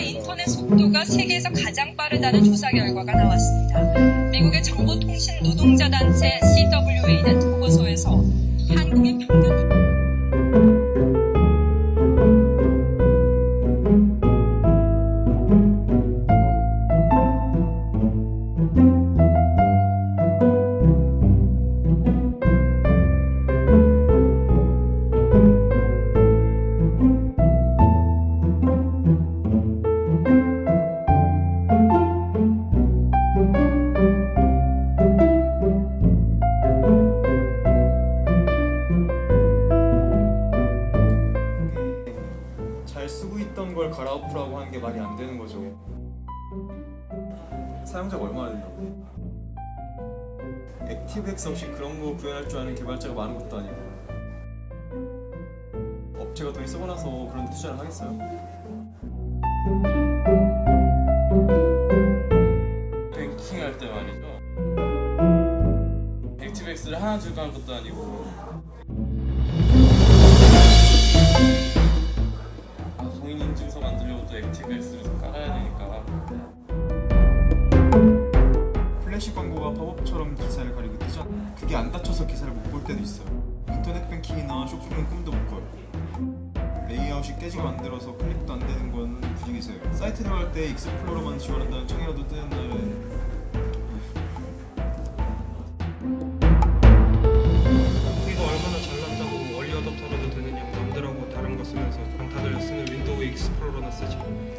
인터넷 속도가 세계에서 가장 빠르다는 조사 결과가 나왔습니다. 미국의 정보통신 노동자 단체 CWA 낸 보고서에서 한국의 평균 잘 쓰고 있던 걸 갈아엎으라고 하는 게 말이 안 되는 거죠. 사용자가 얼마나 된다고? 액티브엑스 없이 그런 거 구현할 줄 아는 개발자가 많은 것도 아니고 업체가 돈이 쓰고 나서 그런 데 투자를 하겠어요? 뱅킹 할 때 말이죠. 액티브엑스를 하나 들고 할 것도 아니고 공인인증서 만들려고 또 액티브엑스를 깔아야 되니까. 플래시 광고가 팝업처럼 기사를 가리고 뜨잖아. 그게 안 닫혀서 기사를 못 볼 때도 있어요. 인터넷 뱅킹이나 쇼핑은 꿈도 못 꿔요. 레이아웃이 깨지게 만들어서 클릭도 안 되는 건 부직이세요. 사이트 들어갈 때 익스플로러만 지원한다는 창이라도 뜨는 날에 이거 얼마나 잘난다고 얼리 어댑터라도 되느냐고 남들하고 다른 거 쓰면서 그냥 다들 쓰는 윈도우 익스플로러나 쓰지.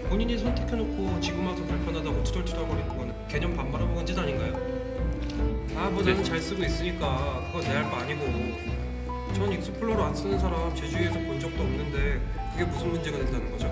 본인이 선택해놓고 지금 와서 불편하다고 투덜투덜거리는 거는 개념 반 말아먹은 짓 아닌가요? 뭐 나는 잘 쓰고 있으니까 그건 내 할 바 아니고. 전 익스플로러 안 쓰는 사람 제 주위에서 본 적도 없는데 그게 무슨 문제가 된다는 거죠?